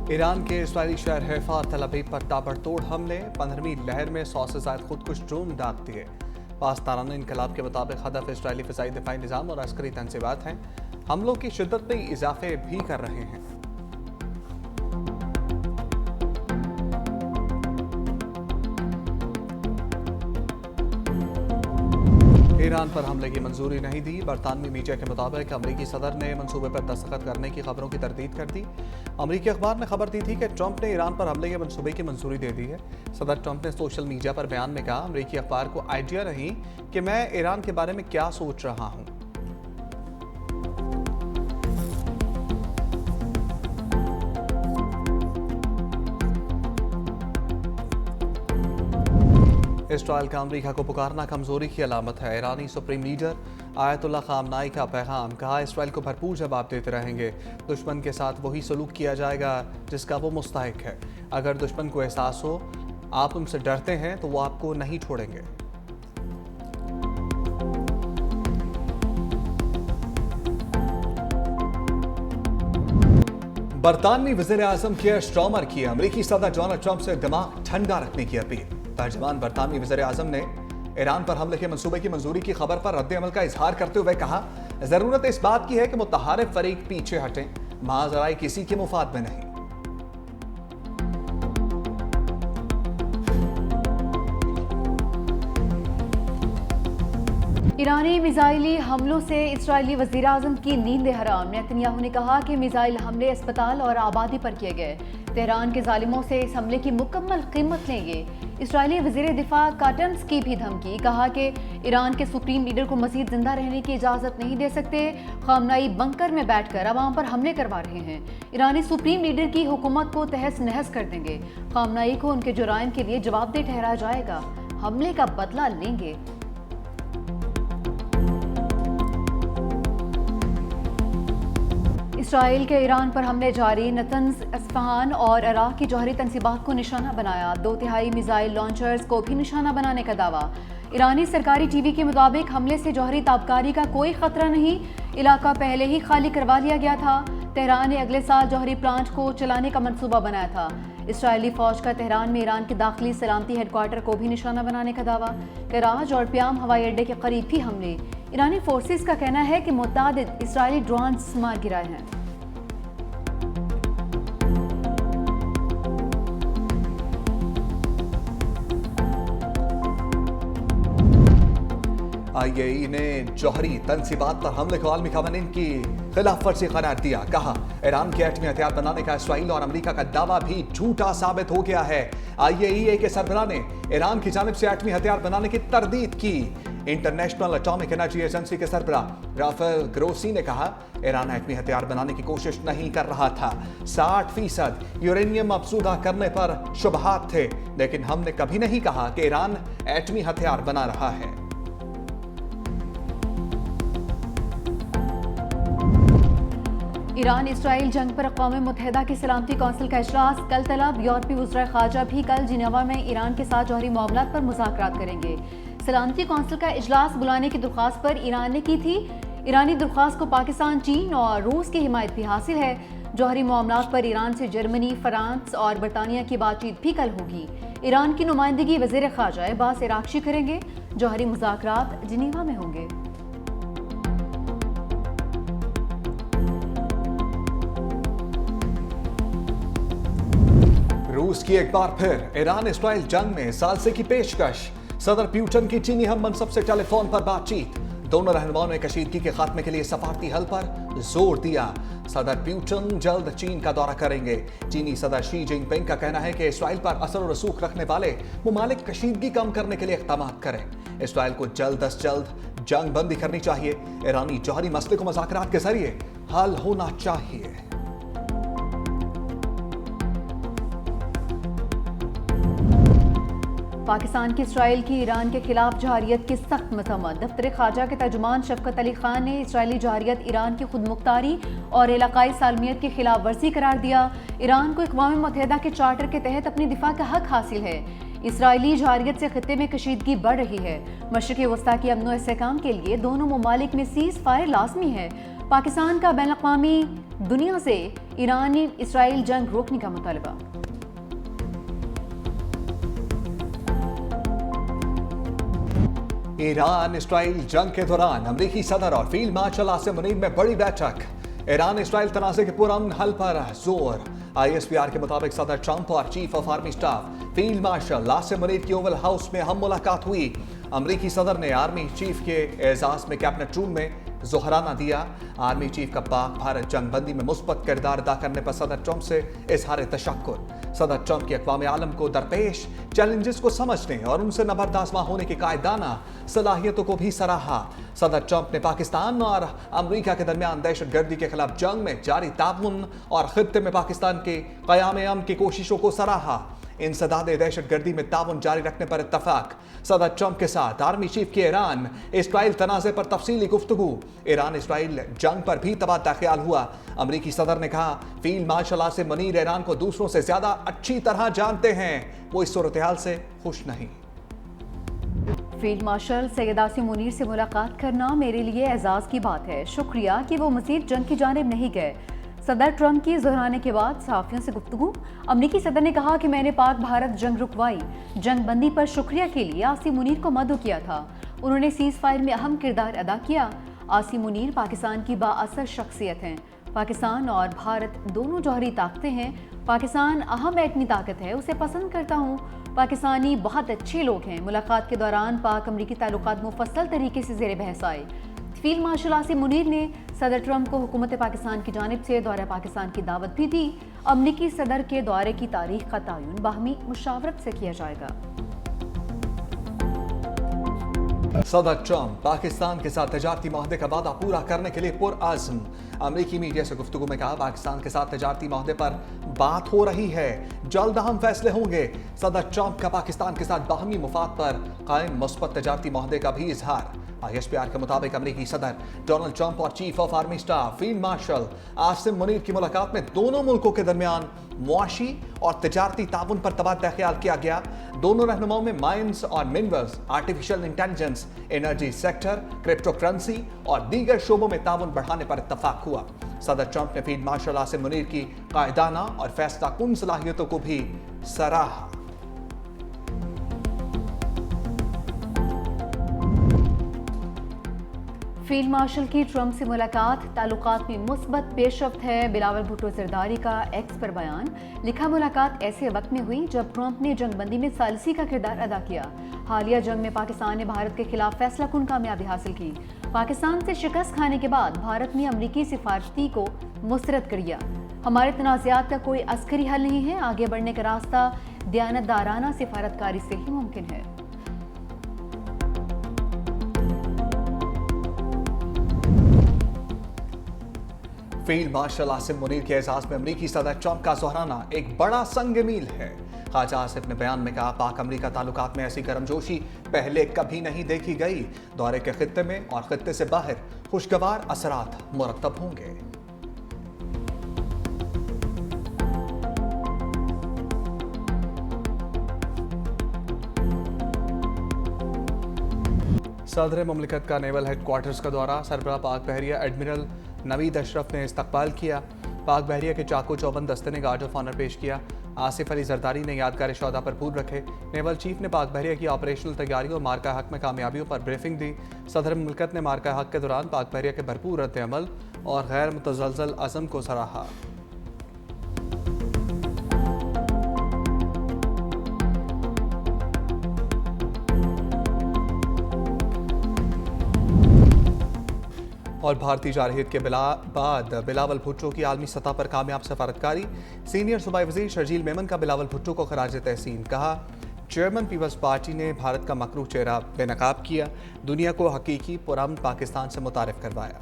Iran के इस्राइली शहर Haifa और तल अवीव पर ताबड़तोड़ हमले, 15वीं लहर में 100 से ज्यादा खुदकुश ड्रोन दाग दिए। पाकिस्तान इनकलाब के मुताबिक हदफ इस्राइली फ़िज़ाई दिफाई निज़ाम और अस्करी तंसीबात हैं। हमलों की शिद्दत में इजाफे भी कर रहे हैं। ईरान पर हमले की मंजूरी नहीं दी। बरतानवी मीडिया के मुताबिक अमरीकी सदर ने मंसूबे पर दस्तखत करने की खबरों की तरदीद कर दी। अमरीकी अखबार ने खबर दी थी कि ट्रंप ने ईरान पर हमले के मंसूबे की मंजूरी दे दी है। सदर ट्रंप ने सोशल मीडिया पर बयान में कहा, अमरीकी अखबार को आइडिया नहीं कि मैं ईरान के बारे में क्या सोच रहा हूं। इसराइल का अमरीका को पुकारना कमजोरी की अलामत है। ईरानी सुप्रीम लीडर आयतुल्लाह खामनाई का पैगाम, कहा इसराइल को भरपूर जवाब देते रहेंगे। दुश्मन के साथ वही सलूक किया जाएगा जिसका वो मुस्तहिक है। अगर दुश्मन को एहसास हो आप उनसे डरते हैं तो वो आपको नहीं छोड़ेंगे। बरतानवी वज़ीर आज़म कियर स्टारमर की अमरीकी सदर डोनाल्ड ट्रंप से दिमाग ठंडा रखने की अपील। तर्जमान बरतानवी वज़ीर आज़म ने ईरान पर हमले के मंसूबे की मंजूरी की खबर पर रद्द-ए-अमल का इजहार करते हुए कहा, जरूरत इस बात की है कि मुतहारिफ फरीक पीछे हटें, माजराई किसी के मुफाद में नहीं। ईरानी मिसाइली हमलों से इस्राएली वज़ीर आज़म की नींद हराम। नेतन्याहू ने कहा कि मिसाइल हमले अस्पताल और आबादी पर किए गए। तेहरान के जालिमों से इस हमले की मुकम्मल कीमत लेंगे। इस्राएली वज़ीर दिफा काटन्स की भी धमकी, कहा कि ईरान के सुप्रीम लीडर को मज़ीद जिंदा रहने की इजाज़त नहीं दे सकते। खामनाई बंकर में बैठकर अवाम पर हमले करवा रहे हैं। ईरानी सुप्रीम लीडर की हुकूमत को तहस नहस कर देंगे। खामनाई को उनके जुराइम के लिए जवाबदेह ठहराया जाएगा। हमले का बदला लेंगे। इसराइल के ईरान पर हमले जारी। नतंज, अस्फहान और इराक की जौहरी तंसीबात को निशाना बनाया। 2/3 मिसाइल लॉन्चर्स को भी निशाना बनाने का दावा। ईरानी सरकारी टीवी के मुताबिक हमले से जौहरी ताबकारी का कोई खतरा नहीं, इलाका पहले ही खाली करवा लिया गया था। तेहरान ने अगले साल जौहरी प्लांट को चलाने का मंसूबा बनाया था। इसराइली फौज का तेहरान में ईरान के दाखिली सलामती हेडक्वार्टर को भी निशाना बनाने का दावा। कराच और प्याम हवाई अड्डे के करीब भी हमले। ईरानी फोर्सेस का कहना है कि मुतअद्दिद इसराइली ड्रोन्स मार गिराए हैं। IAEA ने जौहरी तंसीबात पर हमले को आलमी क़वानीन की खिलाफ वर्जी करार दिया। कहा ईरान के एटमी हथियार बनाने का इसराइल और अमेरिका का दावा भी झूठा साबित हो गया है। IAEA के सरबराह ने ईरान की जानिब से एटमी हथियार बनाने की तरदीद की। इंटरनेशनल एटॉमिक एनर्जी एजेंसी के सरबराह राफेल ग्रोसी ने कहा, ईरान एटमी हथियार बनाने की कोशिश नहीं कर रहा था। 60% यूरेनियम अफज़ूदा करने पर शुबहात थे, लेकिन हमने कभी नहीं कहा कि ईरान एटमी हथियार बना रहा है। ईरान इसराइल जंग पर अक़वाम मुत्तहिदा की सलामती कौंसिल का इजलास कल तलब। यूरोपी वज़ीर ख़ारजा भी कल जिनेवा में ईरान के साथ जौहरी मामलात पर मुज़ाकरात करेंगे। सलामती कौंसिल का इजलास बुलाने की दरख्वास्त पर ईरान ने की थी। ईरानी दरख्वास्त को पाकिस्तान, चीन और रूस की हिमायत भी हासिल है। जौहरी मामलात पर ईरान से जर्मनी, फ्रांस और बरतानिया की बातचीत भी कल होगी। ईरान की नुमाइंदगी वज़ीर ख़ारजा अब्बास इराक़ची करेंगे। जौहरी मुज़ाकरात जिनेवा में होंगे। रूस की एक बार फिर ईरान इसराइल जंग में सालसे की पेशकश। सदर प्यूटन की चीनी हम मनसब से टेलीफोन पर बातचीत। दोनों रहनुमाओं ने कशीदगी के खात्मे के लिए सफारती हल पर जोर दिया। सदर प्यूटन जल्द चीन का दौरा करेंगे। चीनी सदर शी जिनपिंग का कहना है कि इसराइल पर असर और रसूख रखने वाले मुमालिक कशीदगी कम करने के लिए इक़दाम करें। इसराइल को जल्द अज जल्द जंग बंदी करनी चाहिए। ईरानी जौहरी मसले को मुज़ाकरात के जरिए हल होना चाहिए। पाकिस्तान की इसराइल की ईरान के खिलाफ जहारियत की सख्त मजम्मत। दफ्तर ख़ारजा के तर्जुमान शफकत अली खान ने इसराइली जहारियत ईरान की खुद मुख्तारी और इलाकाई सालमियत की खिलाफ वर्जी करार दिया। ईरान को अक़वाम मुत्तहिदा के चार्टर के तहत अपनी दिफा का हक हासिल है। इसराइली जहारियत से खित्ते में कशीदगी बढ़ रही है। मशरिक़ी वस्ता की अमन व इस्तेहकाम के लिए दोनों ममालिक में सीज़ फायर लाज़मी है। पाकिस्तान का बैनुल-अक़वामी दुनिया से ईरानी इसराइल जंग रोकने का मुतालबा। ईरान इसराइल जंग के दौरान अमेरिकी सदर और फील्ड मार्शल आसिम मुनीर में बड़ी बैठक। ईरान इसराइल तनाज़े के पुरअमन हल पर जोर। ISPR के मुताबिक सदर ट्रंप और chief of army staff field marshal Asim Munir की ओवल हाउस में अहम मुलाकात हुई। अमेरिकी सदर ने आर्मी चीफ के एजाज में कैबिनेट रूम में जोहराना दिया। आर्मी चीफ का पाक भारत जंगबंदी में मुस्बत किरदार अदा करने पर सदर ट्रंप से इजहार तशक्कुर। सदर ट्रंप की अक़वाम आलम को दरपेश चैलेंजेस को समझने और उनसे नबरदाज़मा होने की कायदाना सलाहियतों को भी सराहा। सदर ट्रंप ने पाकिस्तान और अमेरिका के दरमियान दहशत गर्दी के खिलाफ जंग में जारी ताउन और खित्ते में पाकिस्तान के क़याम अमन की कोशिशों को सराहा। इंसदाद दहशत गर्दी में ताउन जारी रखने पर इत्तफाक। सदर ट्रंप के साथ आर्मी चीफ की ईरान इसराइल तनाज़े पर तफसीली गुफ्तगू। ईरान इसराइल जंग पर भी तबादला ख्याल हुआ। अमेरिकी सदर ने कहा, field marshal Asim Munir Iran को दूसरों से ज्यादा अच्छी तरह जानते हैं, वो इस सूरत हाल से खुश नहीं। फील्ड मार्शल सैयद आसिम मुनीर से मुलाकात करना मेरे लिए एजाज की बात है। शुक्रिया कि वो मजीद जंग की जानिब नहीं गए। सदर ट्रंप की दोहराने के बाद सहाफ़ियों से गुफ्तगू। अमरीकी सदर ने कहा कि मैंने पाक भारत जंग रुकवाई, जंग बंदी पर शुक्रिया के लिए आसिम मुनीर को मदऊ किया था। उन्होंने सीज़ फायर में अहम किरदार अदा किया। आसिम मुनीर पाकिस्तान की बाअसर शख्सियत हैं। पाकिस्तान और भारत दोनों जौहरी ताकतें हैं। पाकिस्तान अहम एटमी ताकत है, उसे पसंद करता हूँ। पाकिस्तानी बहुत अच्छे लोग हैं। मुलाकात के दौरान पाक अमरीकी ताल्लुकात मुफस्सल तरीके से ज़ेर बहस आए। फील्ड मार्शल आसिम मुनीर ने सदर ट्रंप को हुकूमत पाकिस्तान की जानिब से दौरा पाकिस्तान की दावत भी दी। अमरीकी सदर के दौरे की तारीख का तयन बाहमी मुशावरत से किया जाएगा। सदर ट्रंप पाकिस्तान के साथ तजारती माहदे का वादा पूरा करने के लिए पुरअज़्म। अमरीकी मीडिया से गुफ्तगू में कहा, पाकिस्तान के साथ तजारती माहदे पर बात हो रही है, जल्द अहम फैसले होंगे। सदर ट्रंप का पाकिस्तान के साथ बाहमी मुफाद पर कायम मुस्बत तजारती माहदे का भी इजहार। ISPR के मुताबिक अमरीकी सदर डोनाल्ड ट्रंप और chief of army staff field marshal Asim Munir की मुलाकात में दोनों मुल्कों के दरमियान मुआशी और तजारती ताउन पर तबादला ख्याल किया गया। दोनों रहनुमाओं में माइंस और minerals, artificial intelligence, energy sector, crypto currency और दीगर शोबों में ताउन बढ़ाने पर इत्तफाक हुआ। सदर ट्रंप ने फील्ड मार्शल आसिम मुनीर की कायदाना और फैसला कुन सलाहियतों को भी सराहा। फील्ड मार्शल की ट्रंप से मुलाकात ताल्लुकात में मुस्बत पेशरफ्त है। बिलावल भुट्टो जरदारी का एक्स पर बयान। लिखा, मुलाकात ऐसे वक्त में हुई जब ट्रंप ने जंगबंदी में सालिसी का किरदार अदा किया। हालिया जंग में पाकिस्तान ने भारत के खिलाफ फैसला कुन कामयाबी हासिल की। पाकिस्तान से शिकस्त खाने के बाद भारत ने अमरीकी सिफारती को मुस्तरद कर दिया। हमारे तनाज़ात का कोई अस्करी हल नहीं है। आगे बढ़ने का रास्ता दयानतदाराना सिफारतकारी से ही मुमकिन है। फील्ड मार्शल आसिम मुनीर के एजाज में अमरीकी सदर ट्रंप का दोहराना एक बड़ा संग मील है। ख्वाजा आसिफ ने बयान में कहा, पाक अमरीका ताल्लुकात में ऐसी गर्मजोशी पहले कभी नहीं देखी गई। दौरे के खित्ते में और खित्ते से बाहर खुशगवार असरात मुरतब होंगे। सदर मुमलिकत का नेवल हेडक्वार्टर्स का दौरा। सरबराह पाक बहरिया एडमिरल नवीद अशरफ ने इस्तकबाल किया। पाक बहरिया के चाको चौबंद दस्ते ने गार्ड ऑफ ऑनर पेश किया। आसिफ अली जरदारी ने यादगार शौदा पर फूल रखे। नेवल चीफ ने पाक बहरिया की ऑपरेशनल तैयारियों और मार्का हक में कामयाबियों पर ब्रीफिंग दी। सदर मुमलिकत ने मार्का हक के दौरान पाक बहरिया के भरपूर रद्द अमल और गैर मुतज़लज़ल अज़म को सराहा। और भारतीय जारहियत के बाद बिलावल भुट्टो की आलमी सतह पर कामयाब सफारतकारी। सीनियर सूबाई वज़ीर शर्जील मेमन का बिलावल भुट्टो को खराज तहसीन। कहा, चेयरमैन पीपल्स पार्टी ने भारत का मकरूह चेहरा बेनकाब किया, दुनिया को हकीकी पुरअमन पाकिस्तान से मुतारिफ करवाया।